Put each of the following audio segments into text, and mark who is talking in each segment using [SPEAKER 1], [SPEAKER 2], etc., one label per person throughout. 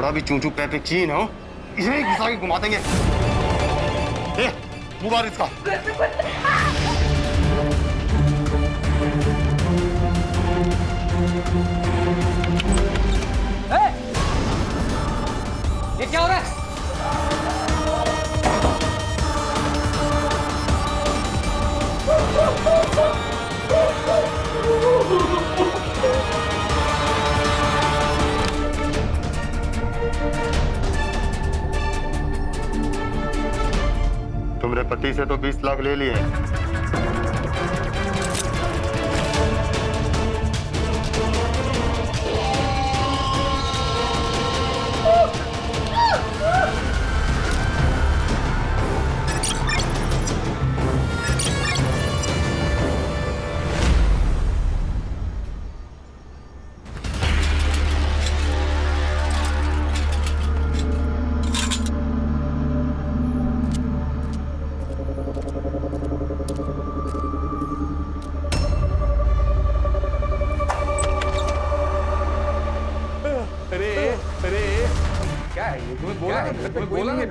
[SPEAKER 1] थोड़ा भी चूचू पे चीन हो, इसे ही घुसा के घुमा देंगे। मुंह बाहर इसका।
[SPEAKER 2] ये क्या हो रहा है?
[SPEAKER 1] तुम्हारे पति से तो 20 लाख ले लिए।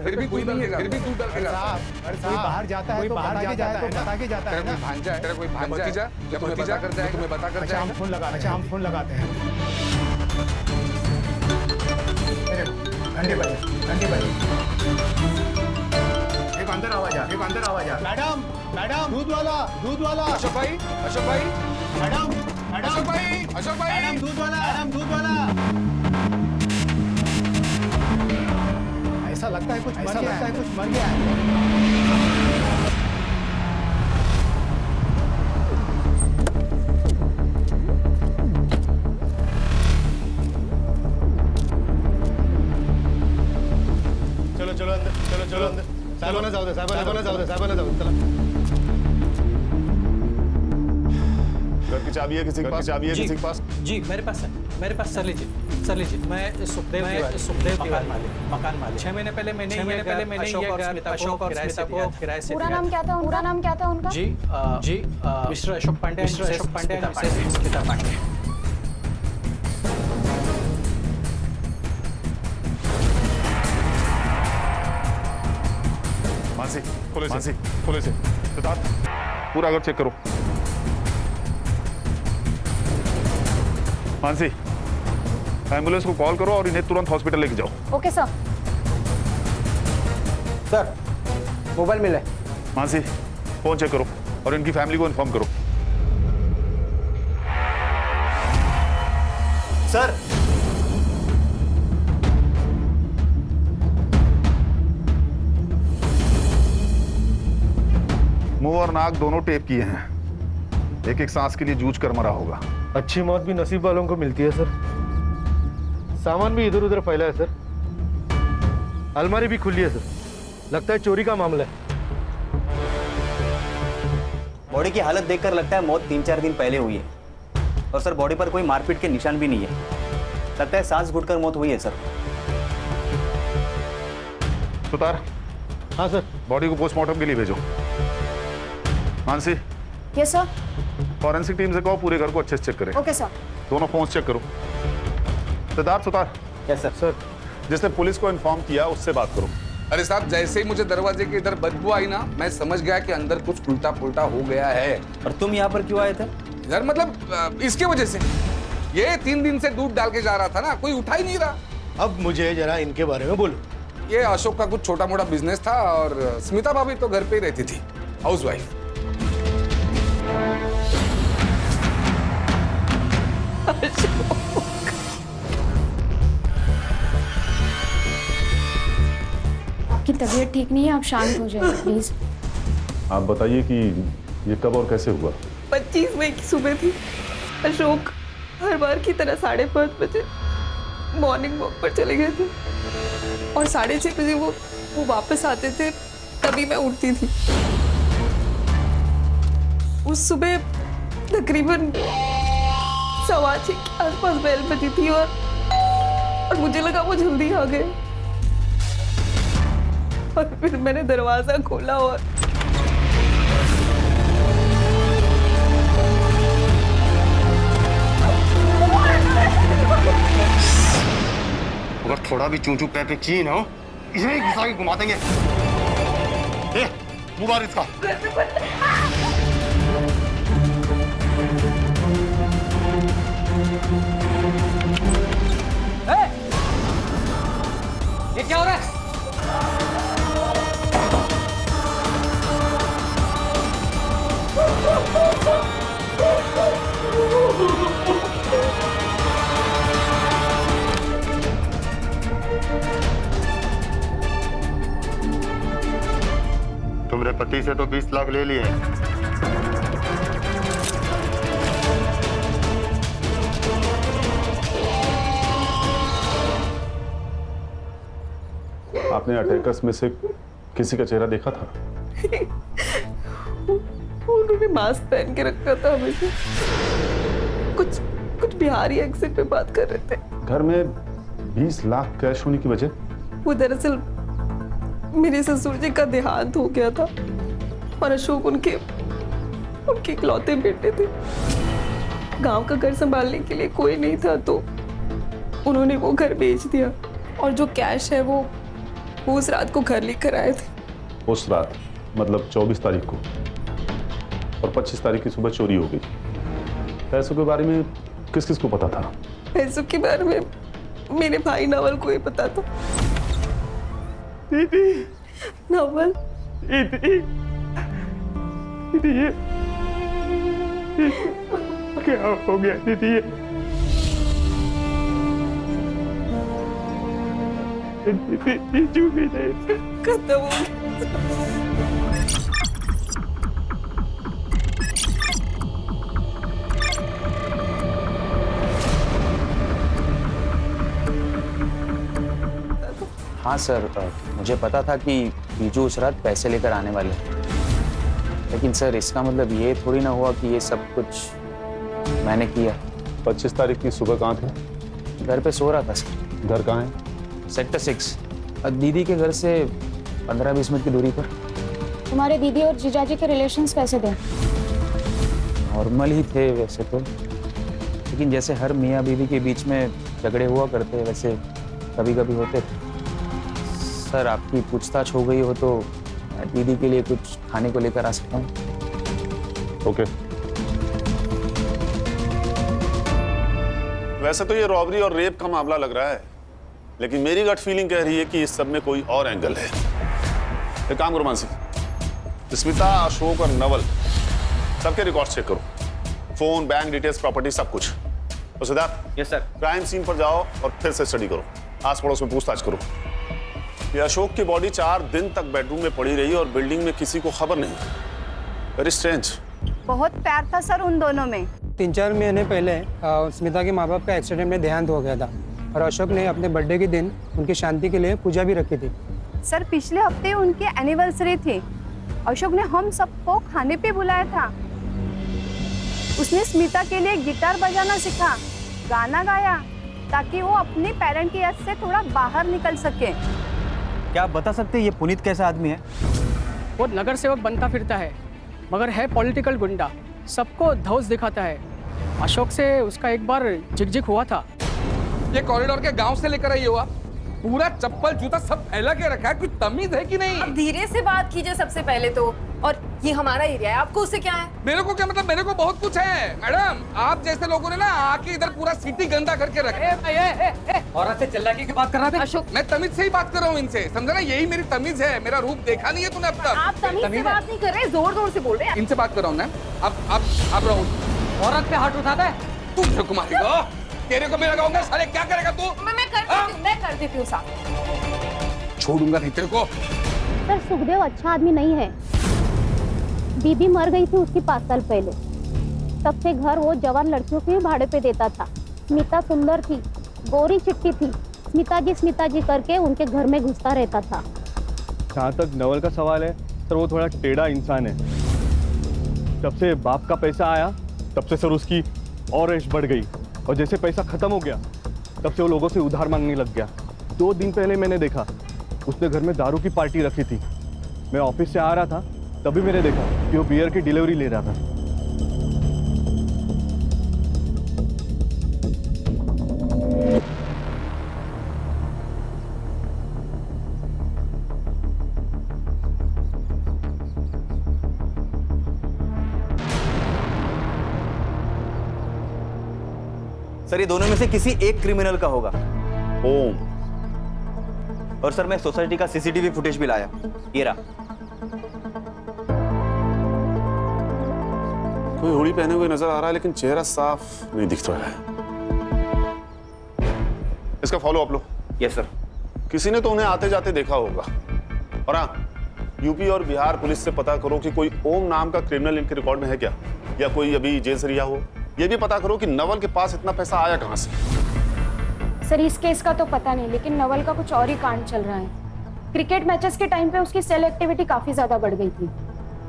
[SPEAKER 3] फिर भी कोई नहीं है, फिर भी दूध डाल के जाता है।
[SPEAKER 4] कोई बाहर जाता है तो बता के जाता है, बता के जाता है ना।
[SPEAKER 3] भांजा है, तेरा कोई भांजा है, जब भतीजा कर जाएगा तुम्हें बता कर
[SPEAKER 4] अच्छा हम फोन लगाते हैं। घंटे बजे एक अंदर आवाज आ। मैडम दूध वाला
[SPEAKER 3] अशोक भाई
[SPEAKER 4] मैडम
[SPEAKER 3] अशोक भाई
[SPEAKER 4] दूध वाला। ऐसा लगता है कुछ मर गया है। चलो अंदर। साहेबाना जाऊ दे चला।
[SPEAKER 5] घर की चाबी है किसी के पास?
[SPEAKER 2] जी मेरे पास सर लीजिए। मैं सुखदेव तिवारी मकान मालिक। 6 महीने पहले मैंने अशोक और स्मिता को किराए से
[SPEAKER 6] पूरा नाम क्या था उनका?
[SPEAKER 2] जी मिस्टर अशोक पांडे स्मिता पांडे।
[SPEAKER 5] मानसी खोले से सिद्धार्थ पूरा घर चेक करो। मानसी एम्बुलेंस को कॉल करो और इन्हें तुरंत हॉस्पिटल लेके जाओ।
[SPEAKER 6] Okay sir.
[SPEAKER 7] सर मोबाइल मिला है।
[SPEAKER 5] मानसी फोन चेक करो और इनकी फैमिली को इन्फॉर्म करो।
[SPEAKER 7] सर
[SPEAKER 5] मुंह और नाक दोनों टेप किए हैं। एक सांस के लिए जूझ कर मरा होगा।
[SPEAKER 4] अच्छी मौत भी नसीब वालों को मिलती है सर। सामान भी इधर उधर फैला है सर। अलमारी भी खुली है सर। लगता है चोरी का मामला है।
[SPEAKER 7] बॉडी की हालत देखकर लगता है मौत 3-4 दिन पहले हुई है। और सर बॉडी पर कोई मारपीट के निशान भी नहीं है। लगता है सांस घुटकर मौत हुई है सर।
[SPEAKER 5] सुतार
[SPEAKER 4] हाँ सर।
[SPEAKER 5] बॉडी को पोस्टमार्टम के लिए भेजो। Mansi
[SPEAKER 6] yes sir.
[SPEAKER 5] Forensic team से कहो पूरे घर को अच्छे से चेक करें।
[SPEAKER 6] Okay sir.
[SPEAKER 5] दोनों फोन चेक करो। Siddharth Sutar
[SPEAKER 7] yes sir.
[SPEAKER 5] जिसने पुलिस को इन्फॉर्म किया उससे बात करो।
[SPEAKER 3] अरे साहब जैसे ही मुझे दरवाजे के इधर बदबू आई ना, मैं समझ गया कि अंदर कुछ उल्टा पुल्टा हो गया है।
[SPEAKER 7] और तुम यहाँ पर क्यों आए थे?
[SPEAKER 3] यार मतलब इसके वजह से ये 3 दिन से दूध डाल के जा रहा था ना, कोई उठा ही नहीं रहा।
[SPEAKER 4] अब मुझे जरा इनके बारे में बोलो।
[SPEAKER 3] ये अशोक का कुछ छोटा मोटा बिजनेस था और स्मिता भाभी तो घर पे ही रहती थी, हाउसवाइफ।
[SPEAKER 6] आपकी तबीयत ठीक नहीं है, आप शांत हो जाइए प्लीज।
[SPEAKER 5] आप बताइए कि ये कब और कैसे हुआ?
[SPEAKER 8] 25 मई की सुबह थी। अशोक हर बार की तरह 5:30 बजे मॉर्निंग वॉक पर चले गए थे और 6:30 बजे वो वापस आते थे, तभी मैं उठती थी। उस सुबह तकरीबन 6:15 के आसपास बेल बजी थी और मुझे लगा वो जल्दी आ गए। और फिर मैंने दरवाजा खोला और
[SPEAKER 1] अगर थोड़ा भी चूचू पे चीन हो इसे घुसा के घुमा देंगे। मुबारक इसका।
[SPEAKER 9] ये क्या हो रहा है?
[SPEAKER 1] तुम्हारे पति से तो 20 लाख ले लिए।
[SPEAKER 5] आपने अटैकर्स में से किसी का चेहरा देखा था?
[SPEAKER 8] उन्होंने मास्क पहन के रखा था हमेशा। कुछ बिहारी एक्सेंट में बात कर रहे थे।
[SPEAKER 5] घर में 20 लाख कैश होने की वजह?
[SPEAKER 8] वो दरअसल मेरे ससुर जी का देहांत हो गया था और अशोक उनके इकलौते बेटे थे। गांव का घर संभालने के लिए कोई नहीं था तो उन्होंने वो घर बेच दिया और जो कैश है वो उस रात को घर लेकर आए थे।
[SPEAKER 5] उस रात मतलब 24 तारीख को, और 25 तारीख की सुबह चोरी हो गई। पैसों के बारे में किस किस को पता था?
[SPEAKER 8] पैसों के बारे में मेरे भाई नवल को ही पता था।
[SPEAKER 4] दीदी,
[SPEAKER 8] नवल,
[SPEAKER 4] दीदी, ये क्या हो गया दीदी? दीदी जो भी नहीं
[SPEAKER 8] खत्म हो गया।
[SPEAKER 7] हाँ सर, मुझे पता था कि बीजू उस रात पैसे लेकर आने वाले हैं। लेकिन सर इसका मतलब ये थोड़ी ना हुआ कि ये सब कुछ मैंने किया।
[SPEAKER 5] 25 तारीख की सुबह कहाँ थे?
[SPEAKER 7] घर पे सो रहा था सर।
[SPEAKER 5] घर कहाँ है?
[SPEAKER 7] सेक्टर 6, दीदी के घर से 15-20 मिनट की दूरी पर।
[SPEAKER 6] तुम्हारे दीदी और जीजाजी के रिलेशंस कैसे थे?
[SPEAKER 7] नॉर्मल ही थे वैसे तो, लेकिन जैसे हर मियाँ बीवी के बीच में झगड़े हुआ करते वैसे कभी कभी होते थे। सर आपकी पूछताछ हो गई हो तो मैं दीदी के लिए कुछ खाने को लेकर आ सकता हूँ?
[SPEAKER 5] ओके।
[SPEAKER 10] वैसे तो ये रॉबरी और रेप का मामला लग रहा है, लेकिन मेरी गट फीलिंग कह रही है कि इस सब में कोई और एंगल है। एक काम करो मानसी, स्मिता, अशोक और नवल सबके रिकॉर्ड चेक करो, फोन, बैंक डिटेल्स, प्रॉपर्टी, सब कुछ। और Siddharth,
[SPEAKER 7] yes sir.
[SPEAKER 10] Crime scene पर जाओ और फिर से स्टडी करो, आस पड़ोस में पूछताछ करो। ये अशोक की बॉडी 4 दिन तक बेडरूम में पड़ी रही और बिल्डिंग में किसी को खबर नहीं। Very strange.
[SPEAKER 11] बहुत प्यार था सर उन दोनों में।
[SPEAKER 9] 3-4 महीने पहले स्मिता के माँ बाप का एक्सीडेंट में देहांत हो गया था और अशोक ने अपने बर्थडे के दिन उनकी शांति के लिए पूजा भी रखी थी।
[SPEAKER 11] सर पिछले हफ्ते उनकी एनिवर्सरी थी। अशोक ने हम सबको खाने पे बुलाया था। उसने स्मिता के लिए गिटार बजाना सीखा, गाना गाया ताकि वो अपने पेरेंट की याद से थोड़ा बाहर निकल सके।
[SPEAKER 7] क्या आप बता सकते हैं ये पुनीत कैसा आदमी है?
[SPEAKER 9] वो नगर सेवक बनता फिरता है मगर है पॉलिटिकल गुंडा, सबको धौस दिखाता है। अशोक से उसका एक बार झिकझिक हुआ था।
[SPEAKER 3] ये कॉरिडोर के गांव से लेकर आई हुआ, पूरा चप्पल जूता सब फैला के रखा है। कुछ तमीज है कि नहीं?
[SPEAKER 8] अब धीरे से बात कीजिए सबसे पहले तो। और ये हमारा एरिया है, आपको उससे क्या है?
[SPEAKER 3] मेरे को क्या मतलब? मेरे को बहुत कुछ है मैडम। आप जैसे लोगों ने ना आके इधर पूरा सिटी गंदा करके रखे।
[SPEAKER 9] औरत से चिल्लाने की बात कर रहा था
[SPEAKER 8] अशोक,
[SPEAKER 3] मैं तमीज से ही बात कर रहा हूँ इनसे, समझा ना? यही मेरी तमीज है। मेरा रूप देखा नहीं है तूने अब तक?
[SPEAKER 8] आप तमीज से बात नहीं कर रहे, जोर जोर से बोल रहे हैं।
[SPEAKER 3] इनसे बात कर रहा हूँ ना। अब रहो।
[SPEAKER 9] औरत पे हाथ उठाता है
[SPEAKER 3] तू मेरे को मारेगा? तेरे को मैं लगाऊंगा साले। क्या करेगा तू?
[SPEAKER 8] मैं कर देती हूँ साहब।
[SPEAKER 3] छोड़ूंगा नहीं तेरे को।
[SPEAKER 11] सर सुखदेव अच्छा आदमी नहीं है। दीदी मर गई थी उसकी 5 साल पहले। तब से घर वो जवान लड़कियों के भाड़े पे देता था। स्मिता सुंदर थी, गोरी चिट्टी थी। स्मिता जी करके उनके घर में घुसता रहता था।
[SPEAKER 4] जहाँ तक नवल का सवाल है सर, वो थोड़ा टेढ़ा इंसान है। जब से बाप का पैसा आया तब से सर उसकी और ऐश बढ़ गई, और जैसे पैसा खत्म हो गया तब से वो लोगों से उधार मांगने लग गया। 2 दिन पहले मैंने देखा उसने घर में दारू की पार्टी रखी थी। मैं ऑफिस से आ रहा था तभी मैंने देखा कि वो बियर की डिलीवरी ले रहा था।
[SPEAKER 12] सर ये दोनों में से किसी एक क्रिमिनल का होगा।
[SPEAKER 10] ओम।
[SPEAKER 12] और सर मैं सोसाइटी का सीसीटीवी फुटेज भी लाया, ये रहा।
[SPEAKER 10] कोई हुडी पहने हुए नजर आ रहा है लेकिन चेहरा साफ नहीं दिख रहा है। इसका फॉलो अप लो।
[SPEAKER 12] Yes sir.
[SPEAKER 10] किसी ने तो उन्हें आते जाते देखा होगा। और हाँ, यूपी और बिहार पुलिस से पता करो कि कोई ओम नाम का क्रिमिनल इनके रिकॉर्ड में है क्या, या कोई अभी जेल से रिहा हो। यह भी पता करो कि नवल के पास इतना पैसा आया कहां से।
[SPEAKER 6] सर इस केस का तो पता नहीं, लेकिन नवल का कुछ और ही कांड चल रहा है। क्रिकेट मैचेस के टाइम पे उसकी सेल एक्टिविटी काफी ज्यादा बढ़ गई थी।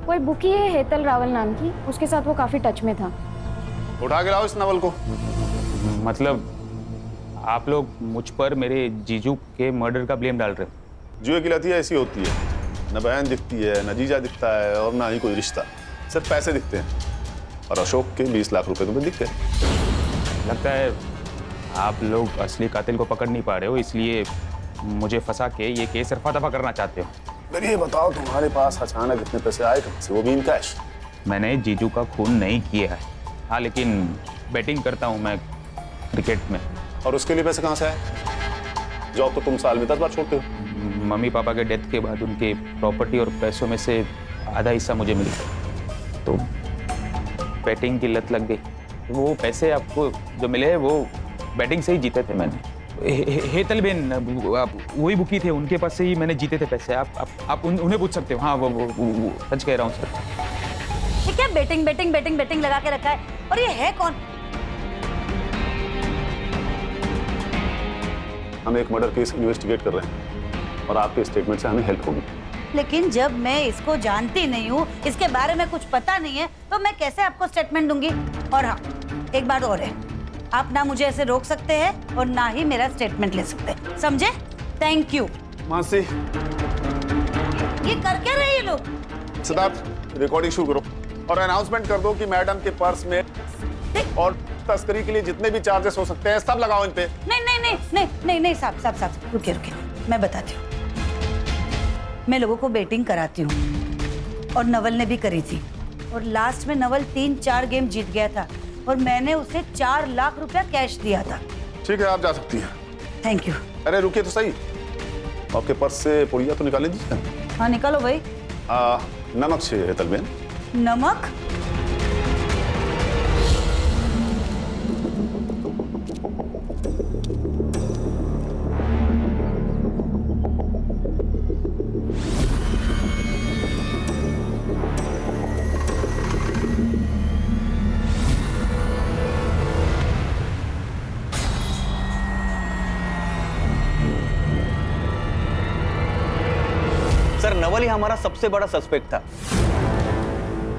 [SPEAKER 6] कोई बुकी है हेतल रावल नाम की, उसके साथ वो काफी टच में था।
[SPEAKER 10] उठा के लाओ इस नवल को।
[SPEAKER 7] मतलब आप लोग मुझ पर मेरे जीजू के मर्डर का ब्लेम डाल रहे हो?
[SPEAKER 10] जुए की लती ऐसी होती है, न बहन दिखती है, न जीजा दिखता है, और ना ही कोई रिश्ता, सिर्फ पैसे दिखते हैं। और अशोक के 20 लाख रुपए तुम्हें दिख गए।
[SPEAKER 7] लगता है आप लोग असली कातिल को पकड़ नहीं पा रहे हो, इसलिए मुझे फंसा के ये केस रफा दफा करना चाहते हो।
[SPEAKER 10] अगर ये बताओ तुम्हारे पास अचानक इतने पैसे आए कहां से, वो भी इन कैश?
[SPEAKER 7] मैंने जीजू का खून नहीं किया है, हाँ, लेकिन बैटिंग करता हूँ मैं क्रिकेट में।
[SPEAKER 10] और उसके लिए पैसे कहाँ से आए? जॉब तो तुम साल में 10 बार छोड़ते हो।
[SPEAKER 7] मम्मी पापा के डेथ के बाद उनके प्रॉपर्टी और पैसों में से आधा हिस्सा मुझे मिल गया, तो बैटिंग की लत लग गई। वो पैसे आपको जो मिले हैं वो बैटिंग से ही जीते थे मैंने। हेतल बेन वही बुकी थे, उनके पास से ही मैंने जीते थे पैसे। आप उन्हें पूछ सकते हो। हाँ वो सच कह रहा हूँ सर।
[SPEAKER 13] ये क्या बैटिंग बैटिंग बैटिंग बैटिंग लगा के रखा है? और ये है कौन?
[SPEAKER 10] हम एक मर्डर केस इन्वेस्टिगेट कर रहे हैं और आपके स्टेटमेंट से हमें हेल्प होगी।
[SPEAKER 13] लेकिन जब मैं इसको जानती नहीं हूँ, इसके बारे में कुछ पता नहीं है, तो मैं कैसे आपको स्टेटमेंट दूंगी? और हाँ, एक बात और है, आप ना मुझे ऐसे रोक सकते हैं और ना ही मेरा स्टेटमेंट ले सकते हैं, समझे? Thank you.
[SPEAKER 10] मानसी,
[SPEAKER 13] ये कर क्या रहे ये लोग?
[SPEAKER 10] सिद्धार्थ, रिकॉर्डिंग शुरू करो और अनाउंसमेंट कर दो कि मैडम के पर्स में और तस्करी के लिए जितने भी चार्जेस हो सकते हैं सब लगाओ इन पे।
[SPEAKER 13] नहीं नहीं नहीं नहीं नहीं नहीं साहब रुकिए रुकिए, मैं बताती हूँ। मैं लोगों को बेटिंग कराती हूँ और नवल ने भी करी थी, और लास्ट में नवल 3-4 गेम जीत गया था और मैंने उसे 4 लाख रुपया कैश दिया था।
[SPEAKER 10] ठीक है, आप जा सकती हैं।
[SPEAKER 13] Thank you.
[SPEAKER 10] अरे रुकिए तो सही, आपके पर्स से पुड़िया तो निकाल दीजिए।
[SPEAKER 13] हाँ निकालो भाई।
[SPEAKER 10] नमक चाहिए हेतल बेन।
[SPEAKER 13] नमक?
[SPEAKER 12] सर नवल ही हमारा सबसे बड़ा सस्पेक्ट था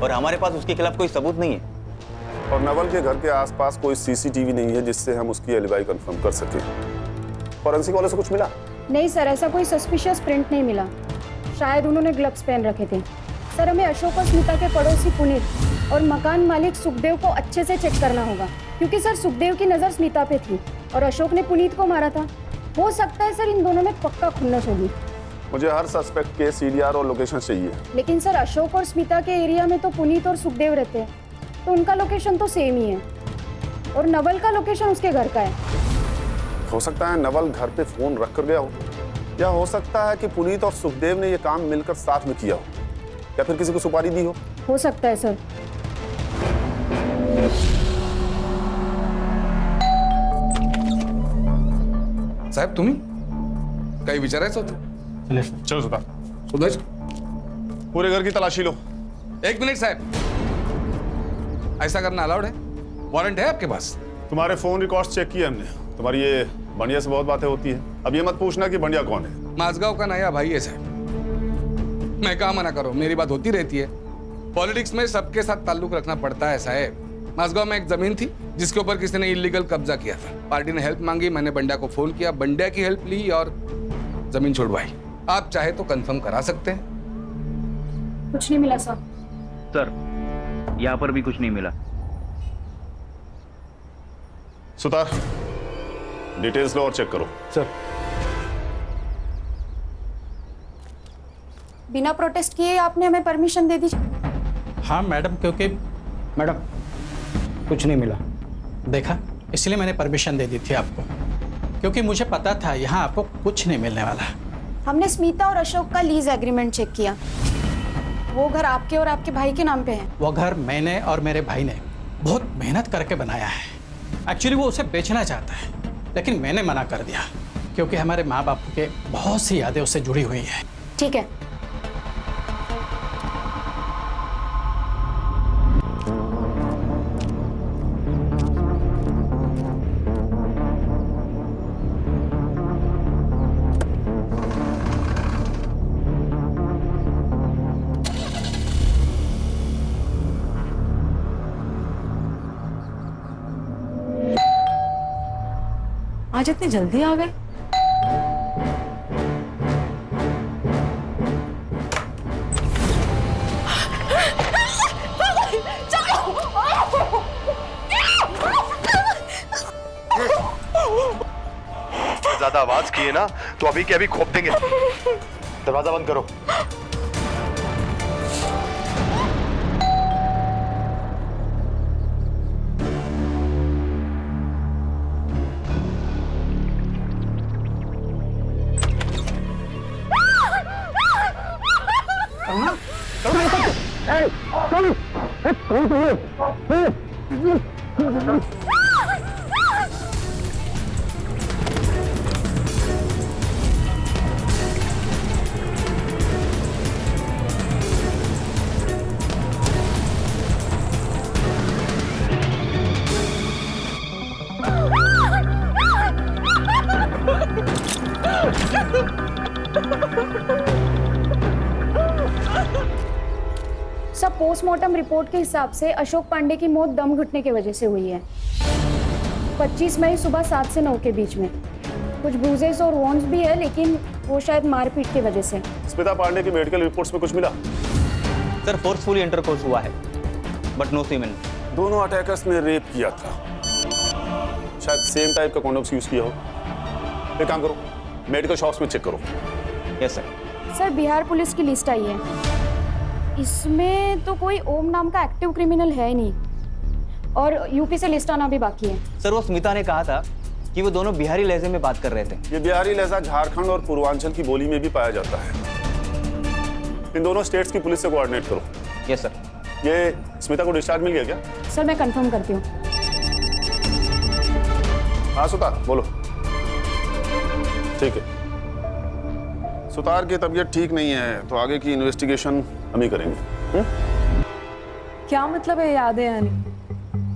[SPEAKER 12] और हमारे पास उसके खिलाफ कोई सबूत नहीं है।
[SPEAKER 10] और नवल के घर के आसपास कोई सीसीटीवी नहीं है जिससे हम उसकी एलिबाई कंफर्म कर सके। फॉरेंसिक वाले से कुछ मिला?
[SPEAKER 6] नहीं सर, ऐसा कोई सस्पिशियस प्रिंट नहीं मिला। शायद उन्होंने ग्लव्स पहन रखे थे। सर हमें अशोक और स्मिता के पड़ोसी पुनीत और मकान मालिक सुखदेव को अच्छे से चेक करना होगा, क्योंकि सर सुखदेव की नज़र स्मिता पे थी और अशोक ने पुनीत को मारा था। हो सकता है सर इन दोनों में पक्का खुन्नस होगी।
[SPEAKER 10] मुझे हर सस्पेक्ट के सीडीआर और लोकेशन चाहिए।
[SPEAKER 6] लेकिन सर अशोक और स्मिता के एरिया में तो पुनीत और सुखदेव रहते हैं, तो उनका लोकेशन तो सेम ही है, और नवल का लोकेशन उसके घर का है।
[SPEAKER 10] हो सकता है नवल घर पे फोन रख कर गया हो, या हो सकता है कि पुनीत और सुखदेव ने यह काम मिलकर साथ में किया हो, या फिर किसी को सुपारी दी हो
[SPEAKER 6] सकता है सर।
[SPEAKER 3] साहेब तुम्ही काही विचारायचं होतं?
[SPEAKER 10] चलो सुधा,
[SPEAKER 3] सुधाज
[SPEAKER 10] पूरे घर की तलाशी लो।
[SPEAKER 3] 1 मिनट साहब, ऐसा करना अलाउड है? वारंट है आपके पास?
[SPEAKER 10] तुम्हारे फोन रिकॉर्ड्स चेक किए हमने, तुम्हारी ये बंडिया से बहुत बातें होती है। अब ये मत पूछना कि बंडिया कौन है।
[SPEAKER 3] माझगांव का नया भाई है साहब। मैं कहाँ मना करूँ, मेरी बात होती रहती है। पॉलिटिक्स में सबके साथ ताल्लुक रखना पड़ता है साहब। माझगांव में एक जमीन थी जिसके ऊपर किसी ने इलीगल कब्जा किया था। पार्टी ने हेल्प मांगी, मैंने बंडिया को फोन किया, बंडिया की हेल्प ली और जमीन छुड़वाई। आप चाहे तो कंफर्म करा सकते हैं।
[SPEAKER 6] कुछ नहीं मिला सर।
[SPEAKER 12] सर यहाँ पर भी कुछ नहीं मिला।
[SPEAKER 10] सुतार, डिटेल्स लो और चेक करो।
[SPEAKER 4] सर
[SPEAKER 6] बिना प्रोटेस्ट किए आपने हमें परमिशन दे दीजिए।
[SPEAKER 2] हाँ मैडम, क्योंकि मैडम कुछ नहीं मिला। देखा, इसलिए मैंने परमिशन दे दी थी आपको, क्योंकि मुझे पता था यहाँ आपको कुछ नहीं मिलने वाला।
[SPEAKER 6] हमने स्मिता और अशोक का लीज एग्रीमेंट चेक किया। वो घर आपके और आपके भाई के नाम पे है।
[SPEAKER 2] वो घर मैंने और मेरे भाई ने बहुत मेहनत करके बनाया है। एक्चुअली वो उसे बेचना चाहता है, लेकिन मैंने मना कर दिया क्योंकि हमारे माँ बाप के बहुत सी यादें उससे जुड़ी हुई हैं।
[SPEAKER 6] ठीक है।
[SPEAKER 8] आज इतनी जल्दी आ गए?
[SPEAKER 1] ज्यादा आवाज की है ना तो अभी के अभी खोप देंगे। दरवाजा बंद करो।
[SPEAKER 6] सब पोस्टमार्टम रिपोर्ट के हिसाब से अशोक पांडे की मौत दम घुटने की वजह से हुई है। 25 मई सुबह 7 से 9 के बीच में। कुछ ब्रूजेस और वॉन्स भी है, लेकिन वो शायद मारपीट की वजह से।
[SPEAKER 10] स्मिता पांडे की मेडिकल रिपोर्ट्स में कुछ मिला?
[SPEAKER 12] सर फोर्सफुली इंटरकोर्स हुआ है, बट नो सीमेन।
[SPEAKER 10] दोनों अटैकर्स ने रेप किया था, शायद सेम टाइप का कॉन्डोम्स यूज किया हो। एक काम करो, मेडिकल शॉप्स में चेक करो।
[SPEAKER 12] Yes sir.
[SPEAKER 6] Sir Bihar police की लिस्ट आई है, इसमें तो कोई ओम नाम का एक्टिव क्रिमिनल है ही नहीं, और यूपी से लिस्ट आना भी बाकी है।
[SPEAKER 12] सर वो स्मिता ने कहा था कि वो दोनों बिहारी लहजे में बात कर रहे थे।
[SPEAKER 10] ये बिहारी लहजा झारखंड और पूर्वांचल की बोली में भी पाया जाता है। इन दोनों स्टेट्स की पुलिस से कोऑर्डिनेट करो।
[SPEAKER 12] Yes sir.
[SPEAKER 10] ये स्मिता को डिस्चार्ज मिल गया क्या?
[SPEAKER 6] सर मैं कंफर्म करती हूँ।
[SPEAKER 10] हाँ सुतार बोलो। ठीक है, सुतार की तबीयत ठीक नहीं है तो आगे की इन्वेस्टिगेशन हम ही करेंगे।
[SPEAKER 8] क्या मतलब है यादें आनी?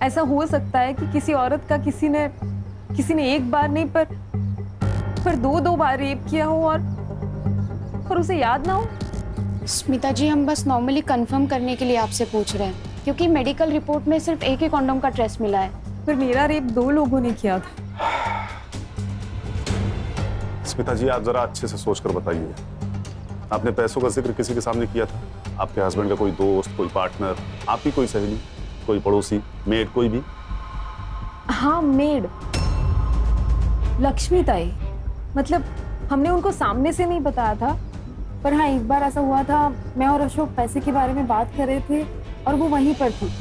[SPEAKER 8] ऐसा हो सकता है कि किसी औरत का किसी ने एक बार नहीं पर दो बार रेप किया हो और उसे याद ना हो?
[SPEAKER 6] स्मिता जी, हम बस नॉर्मली कंफर्म करने के लिए आपसे पूछ रहे हैं, क्योंकि मेडिकल रिपोर्ट में सिर्फ एक ही कॉन्डोम का ट्रेस मिला है।
[SPEAKER 8] पर मेरा रेप 2 लोगों ने किया था।
[SPEAKER 10] स्मिता जी आप जरा अच्छे से सोच कर बताइए, आपने पैसों का जिक्र किसी के सामने किया था? आपके हस्बैंड का कोई दोस्त, कोई पार्टनर, आपकी कोई सहेली, कोई पड़ोसी, मेड, कोई भी?
[SPEAKER 8] हाँ मेड, लक्ष्मी ताई। मतलब हमने उनको सामने से नहीं बताया था, पर हाँ एक बार ऐसा हुआ था, मैं और अशोक पैसे के बारे में बात कर रहे थे और वो वहीं पर थी।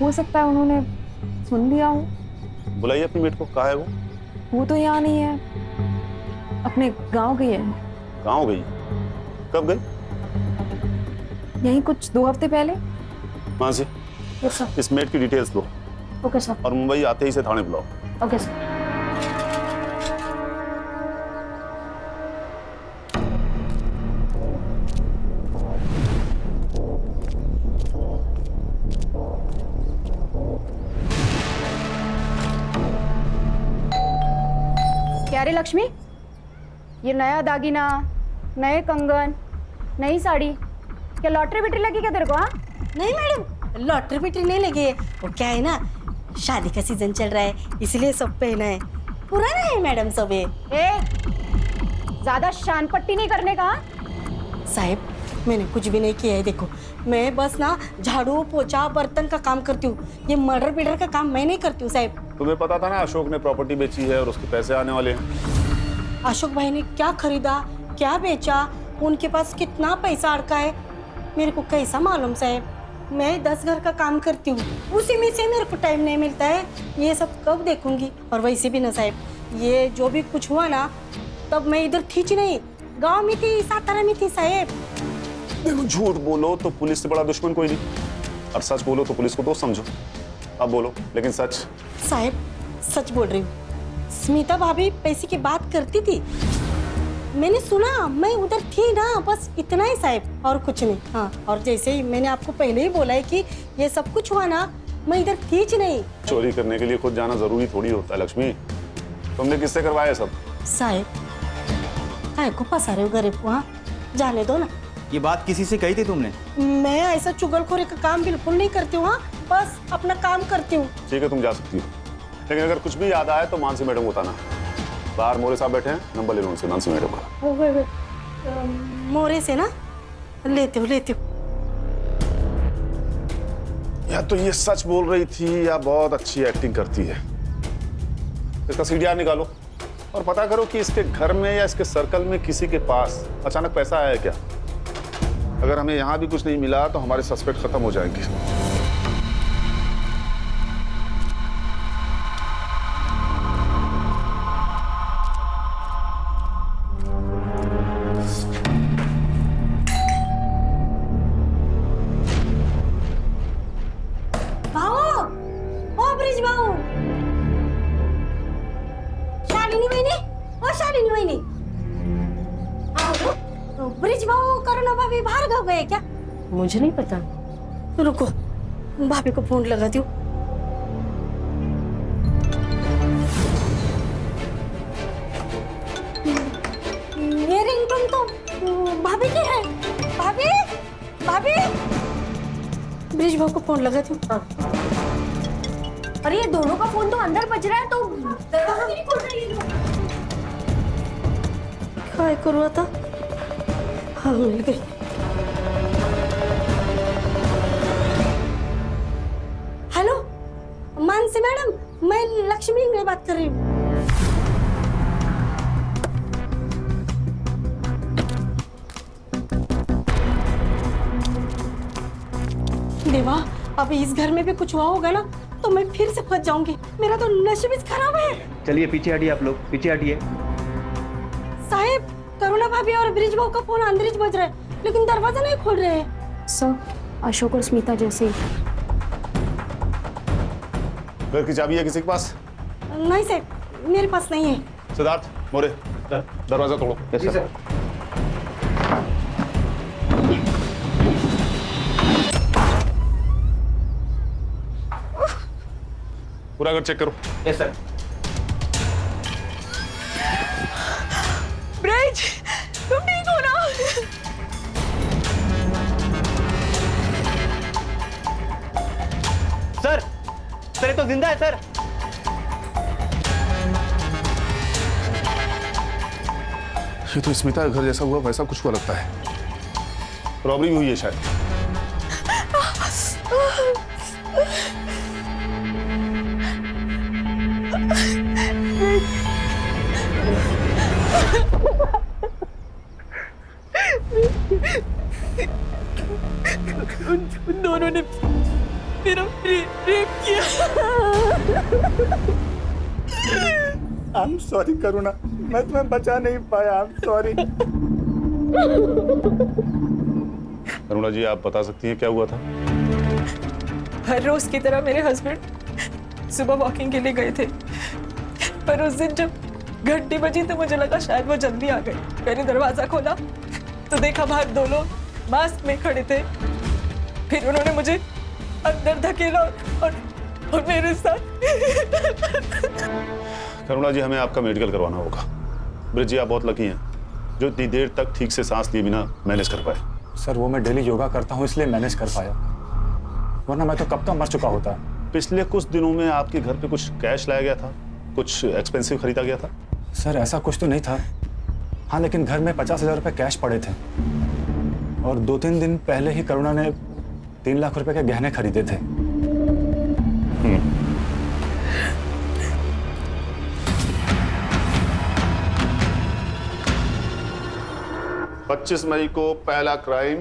[SPEAKER 8] हो सकता है उन्होंने सुन लिया हो।
[SPEAKER 10] बुलाइए अपनी मेड को। कहाँ है वो?
[SPEAKER 8] वो तो यहाँ नहीं है, अपने गांव गई है।
[SPEAKER 10] गाँव गई? कब गई?
[SPEAKER 8] यहीं कुछ 2 हफ्ते पहले।
[SPEAKER 10] वहाँ से इस मेड की डिटेल्स लो।
[SPEAKER 6] Okay sir.
[SPEAKER 10] और मुंबई आते ही से थाने बुलाओ।
[SPEAKER 6] Okay sir. क्या रे लक्ष्मी, ये नया दागिना, नए कंगन, नई साड़ी, क्या लॉटरी बिटरी लगी क्या तेरे को? हाँ
[SPEAKER 14] नहीं मैडम, लॉटरी बिटरी नहीं लगी है। वो क्या है ना, शादी का सीजन चल रहा है इसलिए सब पहना है। पुराना है मैडम सब ये।
[SPEAKER 6] ज्यादा शान पट्टी नहीं करने का।
[SPEAKER 14] साहब मैंने कुछ भी नहीं किया है। देखो मैं बस ना झाड़ू पोछा बर्तन का काम करती हूँ, ये मर्डर बिडर का काम मैं नहीं करती हूँ साहब।
[SPEAKER 10] तुम्हें पता था ना अशोक ने प्रॉपर्टी बेची है और उसके पैसे आने वाले हैं।
[SPEAKER 14] अशोक भाई ने क्या खरीदा, क्या बेचा, उनके पास कितना पैसा अड़का है, मेरे को कैसा मालूम साहब? मैं 10 घर का काम करती हूँ, उसी में से मेरे को टाइम नहीं मिलता है। ये सब कब देखूंगी? और वैसे भी ना साहब, ये जो भी कुछ हुआ ना, तब मैं इधर थी नहीं, गांव में थी, सातारा में थी साहब।
[SPEAKER 10] देखो, झूठ बोलो तो पुलिस से बड़ा दुश्मन कोई नहीं, और सच बोलो तो पुलिस को दोस्त समझो। अब बोलो, लेकिन सच।
[SPEAKER 14] साहब सच बोल रही हूँ, स्मिता भाभी पैसे की बात करती थी, मैंने सुना, मैं उधर थी ना, बस इतना ही साहब, और कुछ नहीं। हाँ, और जैसे ही मैंने आपको पहले ही बोला है कि ये सब कुछ हुआ ना, मैं इधर थी नहीं।
[SPEAKER 10] चोरी करने के लिए खुद जाना जरूरी थोड़ी होता है लक्ष्मी। तुमने किससे करवाया सब?
[SPEAKER 14] साहब काय को फंसा रहे हो गरीब को? हाँ, जाने दो ना।
[SPEAKER 12] ये बात किसी से कही थी तुमने?
[SPEAKER 14] मैं ऐसा चुगलखोरी का काम बिल्कुल नहीं करती हूँ। हाँ, बस अपना काम करती हूँ।
[SPEAKER 10] ठीक है, तुम जा सकती हो, लेकिन अगर कुछ भी याद आए तो मानसी मैडम को बताना। बाहर मोरे साहब बैठे हैं, नंबर ले लो उनसे, मानसी मैडम का।
[SPEAKER 14] मोरे से ना लेते हो।
[SPEAKER 10] या तो ये सच बोल रही थी या बहुत अच्छी एक्टिंग करती है। इसका सीडीआर निकालो और पता करो कि इसके घर में या इसके सर्कल में किसी के पास अचानक पैसा आया है क्या। अगर हमें यहाँ भी कुछ नहीं मिला तो हमारे सस्पेक्ट खत्म हो जाएंगे।
[SPEAKER 14] ब्रिज भाऊ, करुणा भाभी बाहर गए क्या?
[SPEAKER 6] मुझे नहीं पता।
[SPEAKER 14] रुको, भाभी को फोन लगाती हूँ। ये रिंगटोन तो भाभी की है। भाभी ब्रिज भाऊ को फोन लगाती हूँ।
[SPEAKER 6] अरे ये दोनों का फोन तो अंदर बज रहा है, तो दरवाजा नहीं खोल रही है।
[SPEAKER 14] क्या करूँ था? हाँ, मिल गई। हेलो मानसी मैडम, मैं लक्ष्मी इंगले बात कर रही हूँ। देवा, अब इस घर में भी कुछ हुआ होगा ना तो मैं फिर से फंस जाऊंगी। मेरा तो नशीब ही खराब है।
[SPEAKER 12] चलिए पीछे हटिए, आप लोग पीछे हटिए।
[SPEAKER 14] साहब, करुणा भाभी और ब्रिज भाऊ का फोन अंदर ही बज रहा है, लेकिन दरवाजा नहीं खोल रहे हैं।
[SPEAKER 6] सर, अशोक और स्मिता जैसे।
[SPEAKER 10] घर की चाबी है किसी के पास?
[SPEAKER 14] नहीं सर, मेरे पास नहीं है।
[SPEAKER 10] सिद्धार्थ, मोरे, दरवाजा तोड़ो।
[SPEAKER 12] जी सर।
[SPEAKER 10] पूरा घर चेक करो।
[SPEAKER 12] Yes sir.
[SPEAKER 8] ब्रिज, तुम ठीक हो ना?
[SPEAKER 12] सर, ये तो जिंदा है सर।
[SPEAKER 10] ये तो स्मिता का घर जैसा हुआ वैसा कुछ हुआ लगता है। रॉबरी हुई है शायद।
[SPEAKER 8] उन दोनों ने मेरा रेप किया।
[SPEAKER 15] आई एम सॉरी करुणा, मैं तुम्हें बचा नहीं पाया। I am sorry.
[SPEAKER 10] करुणा जी, आप बता सकती हैं क्या हुआ था?
[SPEAKER 8] हर रोज की तरह मेरे हस्बैंड सुबह वॉकिंग के लिए गए थे, पर उस दिन जब घंटी बजी तो मुझे लगा शायद वो जल्दी आ गए। मैंने दरवाजा खोला तो देखा बाहर दो लोग मास्क में खड़े थे। फिर उन्होंने मुझे अंदर धकेला और मेरे साथ।
[SPEAKER 10] करुणा जी, हमें आपका मेडिकल करवाना होगा। ब्रिज जी, आप बहुत लकी हैं जो इतनी देर तक ठीक से सांस लिए बिना मैनेज कर पाए।
[SPEAKER 15] सर, वो मैं डेली योगा करता हूँ इसलिए मैनेज कर पाया, वरना मैं तो कब का मर चुका होता।
[SPEAKER 10] पिछले कुछ दिनों में आपके घर पे कुछ कैश लाया गया था, कुछ एक्सपेंसिव खरीदा गया था?
[SPEAKER 15] सर, ऐसा कुछ तो नहीं था। हाँ, लेकिन घर में 50,000 रुपये कैश पड़े थे और 2-3 दिन पहले ही करुणा ने 3 लाख रुपए के गहने खरीदे थे।
[SPEAKER 10] 25 मई को पहला क्राइम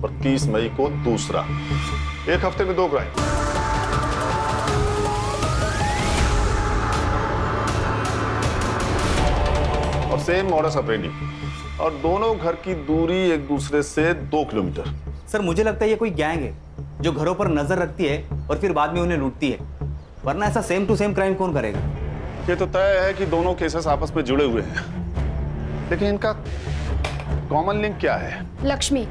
[SPEAKER 10] और 30 मई को दूसरा। एक हफ्ते में 2 क्राइम। और सेम मॉडस ऑपरेंडी, और दोनों घर की दूरी एक दूसरे से 2 किलोमीटर।
[SPEAKER 12] सर मुझे लगता है ये कोई गैंग है जो घरों पर नजर रखती है और फिर बाद में उन्हें लूटती है, वरना ऐसा सेम टू सेम क्राइम कौन करेगा?
[SPEAKER 10] ये तो तय है कि दोनों केसेस आपस में जुड़े हुए हैं, लेकिन इनका कॉमन लिंक क्या है?
[SPEAKER 6] लक्ष्मी।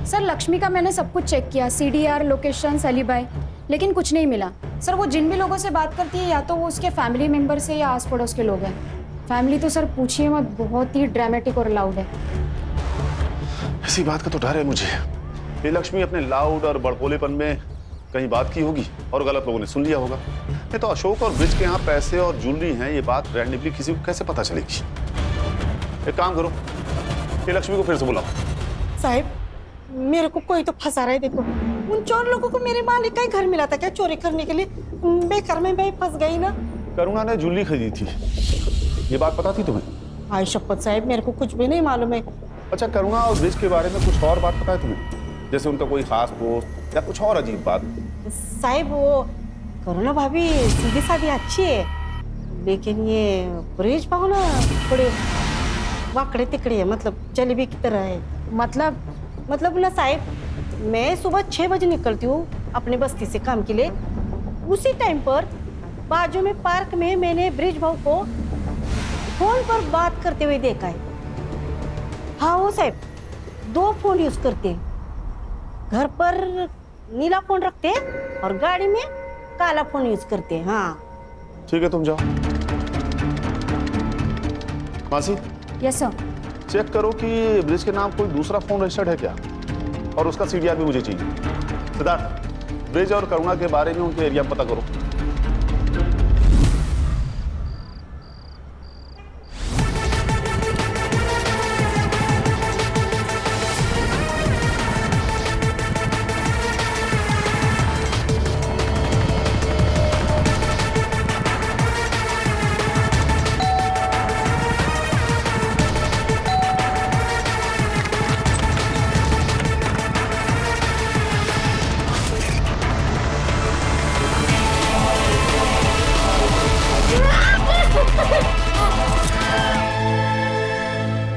[SPEAKER 6] सर लक्ष्मी का मैंने सब कुछ चेक किया, CDR, लोकेशन, एलिबाई, लेकिन कुछ नहीं मिला। सर वो जिन भी लोगों से बात करती है या तो वो उसके फैमिली मेंबर से या आस पड़ोस के लोग हैं। फैमिली तो सर पूछिए मत, बहुत ही ड्रामेटिक और लाउड है।
[SPEAKER 10] इसी बात का तो डर है मुझे, ये लक्ष्मी अपने लाउड और बड़बोलेपन में कहीं बात की होगी और गलत लोगों ने सुन लिया होगा। नहीं तो अशोक और ब्रिज के यहाँ पैसे और ज्वेलरी हैं, ये बात रैंडमली किसी को कैसे पता चलेगी? एक काम करो, ये लक्ष्मी को फिर से बुलाओ।
[SPEAKER 14] साहब मेरे को कोई तो फंसा रहा है। देखो उन 4 लोगों को मेरे मालिक का ही घर मिला था क्या चोरी करने के लिए? बेकार में मैं फंस गई ना।
[SPEAKER 10] करुणा ने ज्वेलरी खरीदी थी, ये बात पता थी तुम्हें?
[SPEAKER 14] आई शपथ साहब मेरे को कुछ भी नहीं मालूम है।
[SPEAKER 10] अच्छा, करुणा और ब्रिज के बारे में कुछ और बात पता है तुम्हें? जैसे उनका कोई खास दोस्त या कुछ और अजीब बात?
[SPEAKER 14] साहब वो करुणा भाभी सीधी सादी अच्छी है, लेकिन ये ब्रिज पाओ ना थोड़े वाकड़े तिकड़े है, मतलब जलेबी की तरह है। मतलब ना साहब, मैं सुबह 6 बजे निकलती हूँ अपने बस्ती से काम के लिए। उसी टाइम पर बाजू में पार्क में मैंने ब्रिज भाऊ को फोन पर बात करते हुए देखा है। हाँ वो साहब 2 फोन यूज करते हैं, घर पर नीला फोन रखते हैं और गाड़ी में काला फोन यूज करते हैं। हाँ
[SPEAKER 10] ठीक है, तुम जाओ। मासी।
[SPEAKER 6] Yes sir.
[SPEAKER 10] चेक करो कि ब्रिज के नाम कोई दूसरा फोन रजिस्टर्ड है क्या, और उसका CDR भी मुझे चाहिए। सिद्धार्थ, ब्रिज और करुणा के बारे में उनके एरिया पता करो।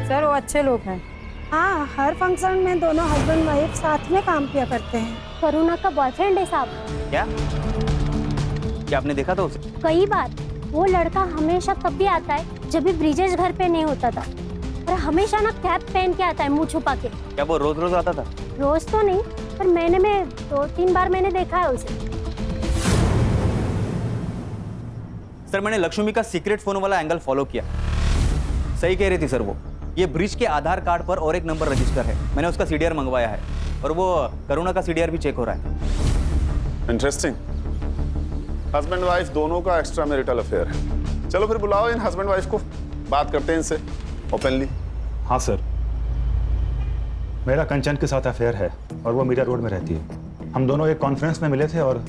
[SPEAKER 6] सर वो अच्छे लोग हैं।
[SPEAKER 14] हाँ, हर फंक्शन में दोनों हस्बैंड वाइफ साथ में काम किया करते हैं।
[SPEAKER 11] करुणा का बॉयफ्रेंड है साहब।
[SPEAKER 12] क्या आपने देखा था उसे?
[SPEAKER 11] कई बार। वो लड़का हमेशा तब भी आता है जब भी ब्रिजेश घर पे नहीं होता था, और हमेशा ना कैप पहन के आता है, मुंह छुपा के।
[SPEAKER 12] क्या वो रोज रोज आता था?
[SPEAKER 11] रोज तो नहीं, पर महीने में 2-3 बार मैंने देखा है उसे।
[SPEAKER 12] सर मैंने लक्ष्मी का सीक्रेट फोन वाला एंगल फॉलो किया, सही कह रही थी सर वो। ये ब्रिज के आधार कार्ड पर और एक नंबर रजिस्टर है, मैंने उसका CDR मंगवाया है, और वो करुणा का CDR भी चेक हो रहा है।
[SPEAKER 10] इंटरेस्टिंग। हस्बैंड वाइफ दोनों का एक्स्ट्रा मैरिटल अफेयर है। चलो फिर बुलाओ इन हस्बैंड वाइफ को, बात करते हैं इनसे ओपनली।
[SPEAKER 15] हाँ सर, मेरा कंचन के साथ अफेयर है और वो मीरा रोड में रहती है। हम दोनों एक कॉन्फ्रेंस में मिले थे और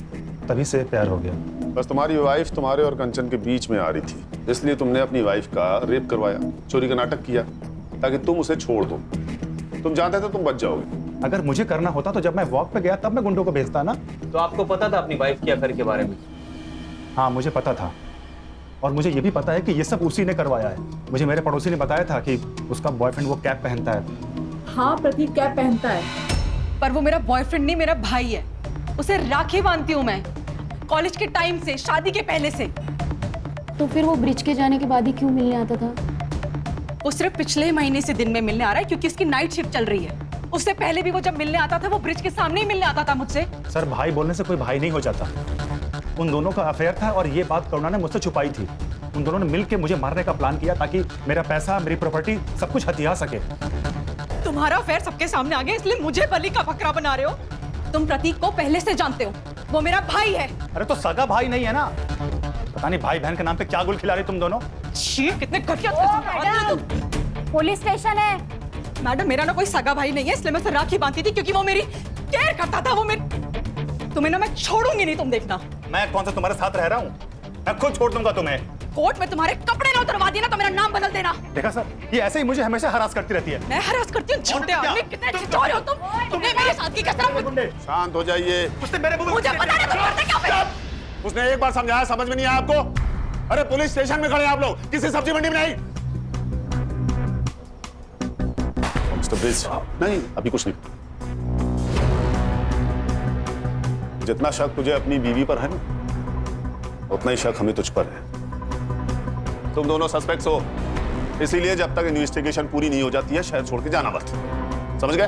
[SPEAKER 15] तभी से प्यार हो गया।
[SPEAKER 10] बस तुम्हारी वाइफ तुम्हारे और कंचन के बीच में आ रही थी, इसलिए तुमने अपनी वाइफ का रेप करवाया, चोरी का नाटक किया ताकि तुम उसे छोड़ दो। तुम जानते थे तुम बच जाओगे।
[SPEAKER 15] अगर मुझे करना होता तो जब मैं वॉक पे गया तब मैं गुंडों को भेजता ना।
[SPEAKER 12] तो आपको पता था अपनी वाइफ के अफेयर के बारे में?
[SPEAKER 15] हाँ मुझे पता था, और मुझे ये भी पता है कि ये सब उसी ने करवाया है। मुझे मेरे पड़ोसी ने बताया था कि उसका बॉयफ्रेंड वो कैप पहनता है।
[SPEAKER 8] हाँ प्रतीक कैप पहनता है, पर वो मेरा बॉयफ्रेंड नहीं, मेरा भाई है। उसे राखी बांधती हूँ मैं, कॉलेज के टाइम से, शादी के पहले से।
[SPEAKER 6] तो फिर वो ब्रिज के जाने के बाद ही क्यों मिलने आता था?
[SPEAKER 8] वो सिर्फ पिछले महीने से दिन में मिलने आ रहा है क्योंकि उसकी नाइट शिफ्ट चल रही है। उससे पहले भी वो जब मिलने आता था वो ब्रिज के सामने ही मिलने आता था मुझसे।
[SPEAKER 15] सर भाई बोलने से कोई भाई नहीं हो जाता। उन दोनों का अफेयर था और ये बात करुणा ने मुझसे छुपाई थी। उन दोनों ने मिलकर मुझे मारने का प्लान किया ताकि मेरा पैसा, मेरी प्रॉपर्टी सब कुछ हथिया सके।
[SPEAKER 8] तुम्हारा अफेयर सबके सामने आ गया इसलिए मुझे बलि का बकरा बना रहे हो। तुम प्रतीक को पहले से जानते हो, वो मेरा भाई है।
[SPEAKER 15] अरे तो सगा भाई नहीं है ना? पता नहीं भाई बहन के नाम पे क्या गुल खिला रही तुम दोनों।
[SPEAKER 8] छी, कितने घटिया
[SPEAKER 11] पुलिस स्टेशन है।
[SPEAKER 8] मैडम मेरा ना कोई सगा भाई नहीं है, इसलिए मैं उसे राखी बांधती थी क्योंकि वो मेरी केयर करता था। वो तुम्हें ना मैं छोड़ूंगी नहीं, तुम देखना।
[SPEAKER 15] मैं कौन सा तुम्हारे साथ रह रहा हूँ? मैं खुद छोड़ दूंगा तुम्हें।
[SPEAKER 8] कोर्ट में तुम्हारे कपड़े ना उतरवा दिए ना तो मेरा नाम बदल देना।
[SPEAKER 4] देखा सर, ये ऐसे ही मुझे हमेशा हरास करती रहती है।
[SPEAKER 8] मैं हरास करती हूँ? छोटे आदमी, कितने छिछोरे हो तुम। तुमने मेरे साथ की कसरत।
[SPEAKER 10] शांत हो जाइए।
[SPEAKER 4] उसने मेरे मुंह में
[SPEAKER 8] मुझे पता नहीं तुम करते क्या फिर?
[SPEAKER 10] उसने एक बार समझाया, समझ में नहीं आया आपको? अरे पुलिस स्टेशन में खड़े हैं आप लोग, किसी सब्जी मंडी में नहीं। मिस्टर ब्रिज, नहीं अभी कुछ नहीं। जितना शक तुझे अपनी बीवी पर है ना, उतना ही शक हमें तुझ पर है। तुम दोनों सस्पेक्ट्स हो, इसीलिए जब तक इन्वेस्टिगेशन पूरी नहीं हो जाती है शहर छोड़ के जाना मत। समझ गए?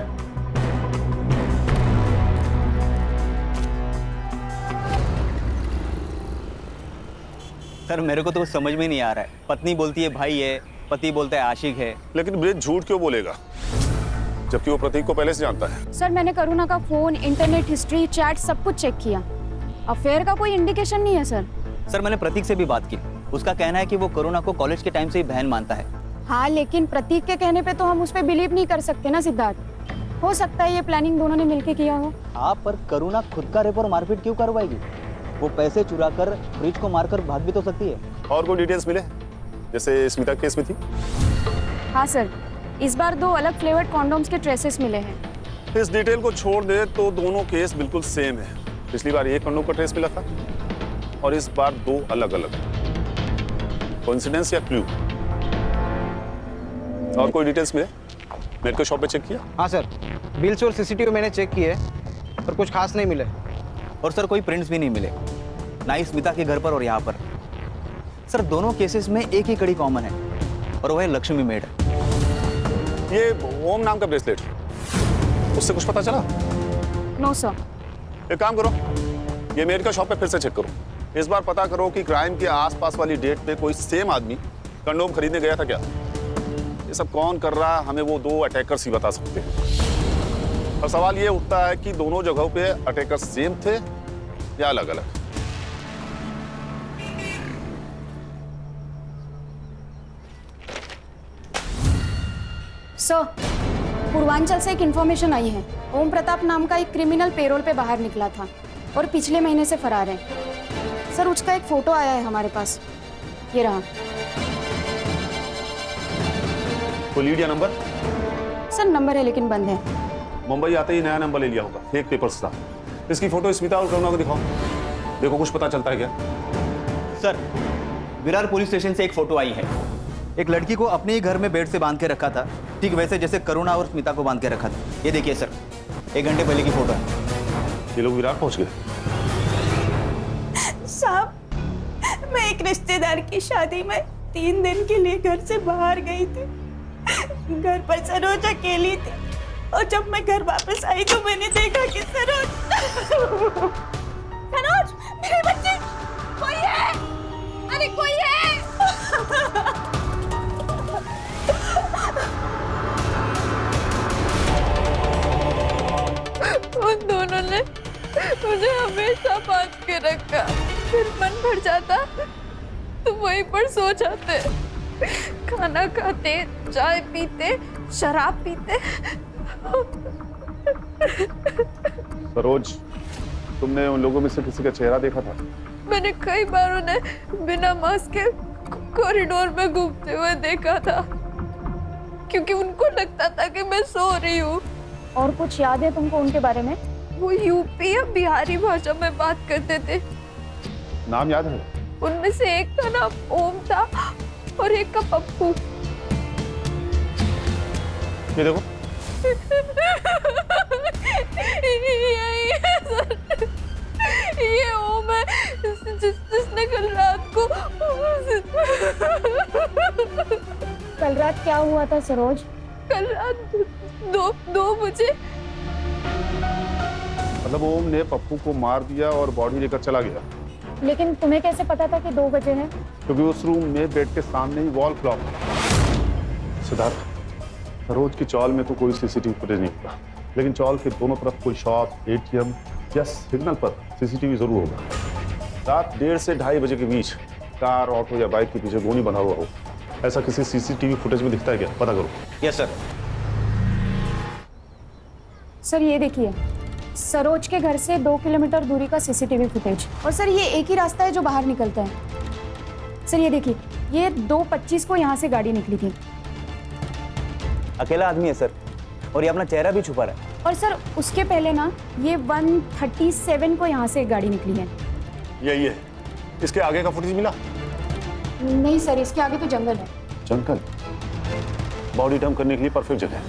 [SPEAKER 12] सर मेरे को तो कुछ समझ में नहीं आ रहा है। पत्नी बोलती है भाई है, पति बोलता है आशिक है।
[SPEAKER 10] लेकिन ब्रिज झूठ क्यों बोलेगा, जबकि वो प्रतीक को पहले से जानता है?
[SPEAKER 6] सर मैंने करुणा का फोन, इंटरनेट हिस्ट्री, चैट सब कुछ चेक किया। अफेयर का कोई इंडिकेशन नहीं है सर।
[SPEAKER 12] सर मैंने प्रतीक से भी बात की, उसका कहना है कि वो करुणा को कॉलेज के टाइम से ही बहन मानता है।
[SPEAKER 6] हाँ लेकिन प्रतीक के कहने पे तो हम उस पर बिलीव नहीं कर सकते ना सिद्धार्थ। हो सकता है ये प्लानिंग दोनों ने मिलके किया हो।
[SPEAKER 12] हाँ पर करुणा खुद का रेप और मारपीट क्यों करवाएगी? वो पैसे चुरा कर ब्रिज को मारकर भाग भी तो सकती है।
[SPEAKER 10] और कोई डिटेल्स मिले, जैसे स्मिता केस में थी?
[SPEAKER 6] हाँ सर, इस बार 2 अलग फ्लेवर्ड कॉन्डोम्स के ट्रेसेस मिले हैं।
[SPEAKER 10] इस डिटेल को छोड़ दे तो दोनों केस बिल्कुल सेम है। पिछली बार एक कंडोम का ट्रेस मिला था और इस बार 2 अलग अलग। कोइंसिडेंस या क्लू? और कोई डिटेल्स मिले? मेडिकल शॉप पे चेक किया?
[SPEAKER 16] हाँ सर, बिल्स और सीसीटीवी मैंने चेक किए पर कुछ खास नहीं मिले।
[SPEAKER 12] और सर कोई प्रिंट्स भी नहीं मिले, ना ही स्मिता के घर पर और यहाँ पर। सर दोनों केसेस में एक ही कड़ी कॉमन है और वह है लक्ष्मी मेड।
[SPEAKER 10] ये ओम नाम का ब्रेसलेट, उससे कुछ पता चला?
[SPEAKER 6] No sir.
[SPEAKER 10] एक काम करो, ये मेडिकल शॉप पे फिर से चेक करो। इस बार पता करो कि क्राइम के आसपास वाली डेट पे कोई सेम आदमी कंडोम खरीदने गया था क्या? ये सब कौन कर रहा, हमें वो 2 अटैकर्स ही बता सकते हैं। और सवाल ये उठता है कि दोनों जगहों पे अटैकर सेम थे या अलग अलग?
[SPEAKER 6] सर, पूर्वांचल से एक इन्फॉर्मेशन आई है। ओम प्रताप नाम का एक क्रिमिनल पेरोल पे बाहर निकला था और पिछले महीने से फरार है। सर उसका एक फोटो आया है हमारे पास, ये रहा।
[SPEAKER 10] कोई लीड या नंबर?
[SPEAKER 6] सर नंबर है लेकिन बंद है।
[SPEAKER 10] मुंबई आते ही नया नंबर ले लिया होगा, फेक पेपर्स था। इसकी फोटो स्मिता और करुणा को दिखाओ, देखो कुछ पता चलता है क्या?
[SPEAKER 12] सर विरार पुलिस स्टेशन से एक फोटो आई है। एक लड़की को अपने ही घर में बेड से बांध के रखा था, ठीक वैसे जैसे करुणा और स्मिता को बांध के रखा था। ये देखिए सर, 1 घंटे पहले की फोटो है।
[SPEAKER 10] ये लोग विरार पहुंच गए?
[SPEAKER 17] साहब, मैं एक रिश्तेदार की शादी में 3 दिन के लिए घर से बाहर गई थी। घर पर सरोज अकेली थी और जब मैं घर वापस आई तो मैंने देखा कि सरोज मेरे बच्चे, कोई है? अरे कोई है?
[SPEAKER 8] उन दोनों ने मुझे हमेशा बांध के रखा। फिर मन भर जाता तो वहीं पर सो जाते, खाना खाते, चाय पीते, शराब पीते।
[SPEAKER 10] सरोज, तुमने उन लोगों में से किसी का चेहरा देखा था?
[SPEAKER 8] मैंने कई बार उन्हें बिना मास्क के कॉरिडोर में घूमते हुए देखा था, क्योंकि उनको लगता था कि मैं सो रही हूँ।
[SPEAKER 6] और कुछ याद है तुमको उनके बारे में?
[SPEAKER 8] वो यूपी या बिहारी भाषा में बात करते थे।
[SPEAKER 10] नाम याद है?
[SPEAKER 8] उनमें से एक का नाम ओम था और एक का पप्पू।
[SPEAKER 10] ये देखो।
[SPEAKER 8] ये ओम है जिसने कल रात को।
[SPEAKER 6] कल रात क्या हुआ था सरोज?
[SPEAKER 8] कल रात 2 बजे।
[SPEAKER 10] मतलब ओम ने पप्पू को मार दिया और बॉडी लेकर चला गया।
[SPEAKER 6] लेकिन तुम्हें कैसे पता था कि 2 बजे है?
[SPEAKER 10] क्योंकि उस रूम में बेड के सामने ही वॉल क्लॉक। सिद्धार्थ, सरोज की चौल में तो कोई सीसीटीवी फुटेज नहीं होगा, लेकिन चौल के दोनों तरफ कोई शॉप, एटीएम या सिग्नल पर सीसीटीवी जरूर होगा। रात 1:30 से 2:30 बजे के बीच कार, ऑटो या बाइक के पीछे गोली बना हुआ हो, ऐसा किसी सीसीटीवी फुटेज में दिखता है क्या? पता करो।
[SPEAKER 12] Yes sir.
[SPEAKER 6] सर ये देखिए, सरोज के घर से 2 किलोमीटर दूरी का सीसीटीवी फुटेज। और सर ये एक ही रास्ता है जो बाहर निकलता है। सर ये देखिए, ये 2:25 को यहाँ से गाड़ी निकली थी।
[SPEAKER 12] अकेला आदमी है सर, और ये अपना चेहरा भी छुपा रहा है।
[SPEAKER 6] और सर उसके पहले ना ये 1:37 को यहाँ से गाड़ी निकली है।
[SPEAKER 10] यही है। इसके आगे का फुटेज मिला?
[SPEAKER 6] नहीं सर, इसके आगे तो जंगल है।
[SPEAKER 10] जंगल? बॉडी डंप करने के लिए परफेक्ट जगह है।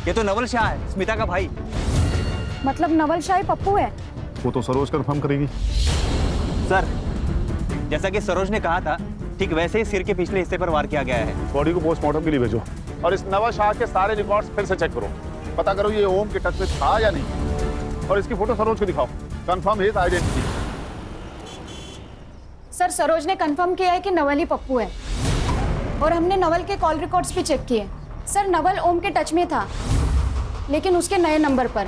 [SPEAKER 12] ये तो नवल शाह है, स्मिता का भाई।
[SPEAKER 6] मतलब नवल शाही पप्पू है?
[SPEAKER 5] वो तो सरोज कंफर्म करेगी।
[SPEAKER 12] सर, जैसा कि सरोज ने कहा था, ठीक वैसे ही सिर के पिछले हिस्से पर वार किया गया है।
[SPEAKER 10] बॉडी को पोस्टमार्टम के लिए भेजो और इस नवाज शाह के सारे रिकॉर्ड्स फिर से चेक करो। पता करो ये ओम के टच में था या नहीं, और इसकी फोटो सरोज को दिखाओ। Confirm his identity.
[SPEAKER 6] Sir Saroj ने कंफर्म किया है कि नवल ही पप्पू है, और हमने नवल के कॉल रिकॉर्ड्स भी चेक किए। सर नवल ओम के टच में था, लेकिन उसके नए नंबर पर,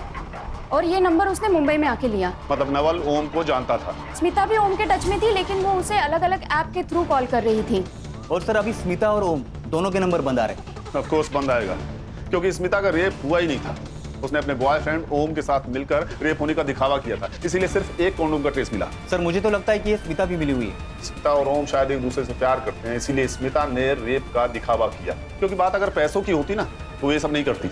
[SPEAKER 6] और ये नंबर उसने मुंबई में आके लिया।
[SPEAKER 10] मतलब नवल ओम को जानता था।
[SPEAKER 6] स्मिता भी ओम के टच में थी, लेकिन वो उसे अलग अलग ऐप के थ्रू कॉल कर रही थी।
[SPEAKER 12] और सर अभी स्मिता और ओम दोनों के नंबर बंद आ रहे।
[SPEAKER 10] ऑफ कोर्स बंद आएगा, क्योंकि स्मिता का रेप हुआ ही नहीं था। उसने अपने बॉयफ्रेंड ओम के साथ मिलकर रेप होने का दिखावा किया था, इसीलिए सिर्फ एक कॉन्डोम का ट्रेस मिला।
[SPEAKER 12] सर मुझे तो लगता है कि ये स्मिता भी मिली हुई है।
[SPEAKER 10] स्मिता और ओम शायद एक दूसरे से प्यार करते हैं, इसीलिए स्मिता ने रेप का दिखावा किया। क्योंकि बात अगर पैसों की होती ना तो ये सब नहीं करती,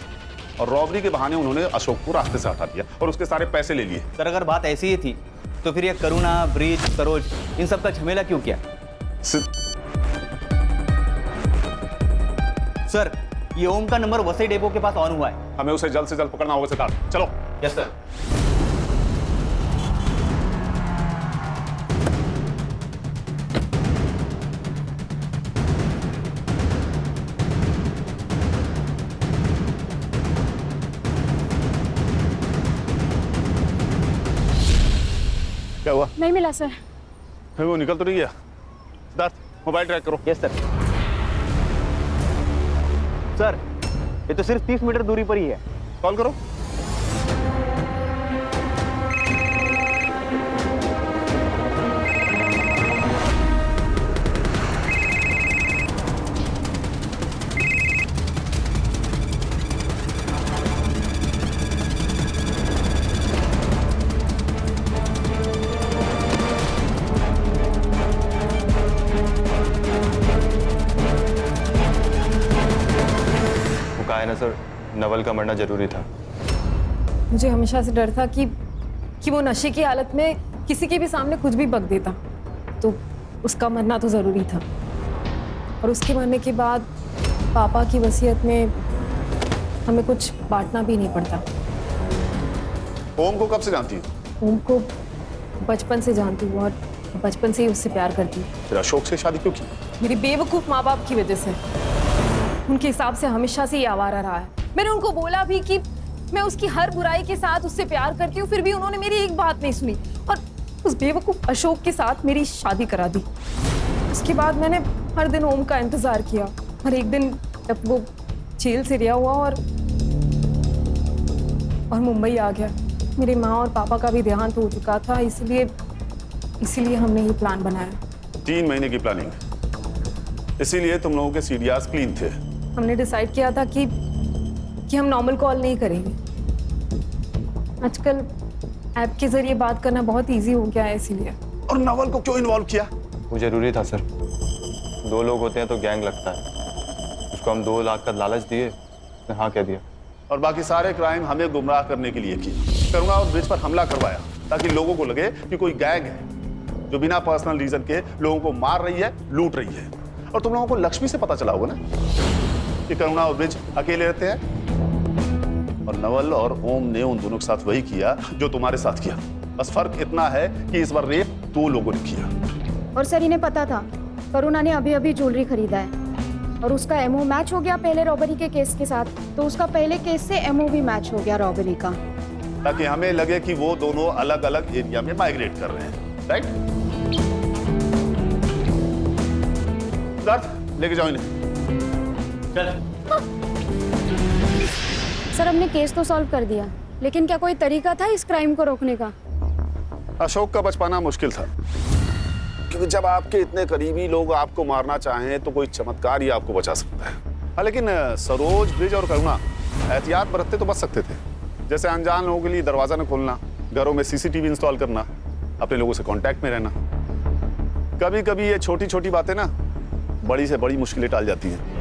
[SPEAKER 10] और रॉबरी के बहाने उन्होंने अशोक को रास्ते से हटा दिया और उसके सारे पैसे ले लिए।
[SPEAKER 12] सर अगर बात ऐसी ही थी तो फिर ये करुणा, ब्रिज, सरोज, इन सब का झमेला क्यों किया? सर ये ओम का नंबर वसई डेपो के पास ऑन हुआ है।
[SPEAKER 10] हमें उसे जल्द से जल्द पकड़ना होगा सिद्धार्थ। चलो।
[SPEAKER 12] Yes sir.
[SPEAKER 10] क्या हुआ?
[SPEAKER 6] नहीं मिला सर।
[SPEAKER 10] फिर वो निकल तो नहीं गया? सिद्धार्थ मोबाइल ट्रैक करो।
[SPEAKER 12] Yes sir. सर ये तो सिर्फ 30 मीटर दूरी पर ही है।
[SPEAKER 10] कॉल करो।
[SPEAKER 5] ना सर, नवल का मरना जरूरी था।
[SPEAKER 8] मुझे हमेशा से डर था कि वो नशे की हालत में किसी के भी सामने कुछ भी बक देता, तो उसका मरना तो ज़रूरी था। और उसके मरने के बाद पापा की वसीयत में हमें कुछ बांटना भी नहीं पड़ता।
[SPEAKER 10] ओम को कब से जानती हो?
[SPEAKER 8] ओम को बचपन से जानती हूँ और बचपन से ही उससे प्यार करती हूँ।
[SPEAKER 10] फिर अशोक से शादी क्यों की?
[SPEAKER 8] मेरी बेवकूफ़ माँ बाप की वजह से। उनके हिसाब से हमेशा से ही आवारा रहा है। मैंने उनको बोला भी कि मैं उसकी हर बुराई के साथ उससे प्यार करती हूँ, फिर भी उन्होंने मेरी एक बात नहीं सुनी और उस बेवकूफ़ अशोक के साथ मेरी शादी करा दी। उसके बाद मैंने हर दिन ओम का इंतज़ार किया, और एक दिन जब वो जेल से रिहा हुआ और मुंबई आ गया, मेरी माँ और पापा का भी देहांत हो चुका था, इसीलिए हमने ये प्लान बनाया।
[SPEAKER 10] 3 महीने की प्लानिंग, इसीलिए तुम लोगों के सीडीआरस क्लीन थे।
[SPEAKER 8] हमने डिसाइड किया था कि हम नॉर्मल कॉल नहीं करेंगे। आजकल ऐप के जरिए बात करना बहुत इजी हो गया है, इसीलिए।
[SPEAKER 10] और नवल को क्यों इन्वॉल्व किया?
[SPEAKER 5] वो जरूरी था सर। 2 लोग होते हैं तो गैंग लगता है। उसको हम 2 लाख का लालच दिए, उसने हाँ कह दिया।
[SPEAKER 10] और बाकी सारे क्राइम हमें गुमराह करने के लिए किए। करुणा और ब्रिज पर हमला करवाया ताकि लोगों को लगे कि कोई गैंग है जो बिना पर्सनल रीजन के लोगों को मार रही है, लूट रही है। और तुम लोगों को लक्ष्मी से पता चला होगा ना कि करुणा और ब्रिज अकेले रहते हैं, और नवल और ओम ने उन दोनों के साथ वही किया जो तुम्हारे साथ किया। बस फर्क इतना है कि इस बार रेप 2 लोगों ने किया।
[SPEAKER 6] और सर इन्हें पता था करुणा ने अभी ज्वेलरी खरीदा है, और उसका एमओ मैच हो गया पहले रॉबरी के केस के साथ, तो उसका पहले केस से एमओ भी मैच हो गया रॉबरी का,
[SPEAKER 10] ताकि हमें लगे कि वो दोनों अलग अलग एरिया में माइग्रेट कर रहे हैं। राइट? सिद्धार्थ लेके जाओ इन्हें।
[SPEAKER 6] सर हमने केस तो सॉल्व कर दिया, लेकिन क्या कोई तरीका था इस क्राइम को रोकने का?
[SPEAKER 10] अशोक का बच पाना मुश्किल था, क्योंकि जब आपके इतने करीबी लोग आपको मारना चाहें तो कोई चमत्कार ही आपको बचा सकता है। हाँ, लेकिन सरोज, ब्रिज और करुणा एहतियात बरतते तो बच सकते थे। जैसे अनजान लोगों के लिए दरवाजा न खोलना, घरों में सीसीटीवी इंस्टॉल करना, अपने लोगों से कांटेक्ट में रहना। कभी कभी ये छोटी छोटी बातें ना बड़ी से बड़ी मुश्किलें टाल जाती हैं।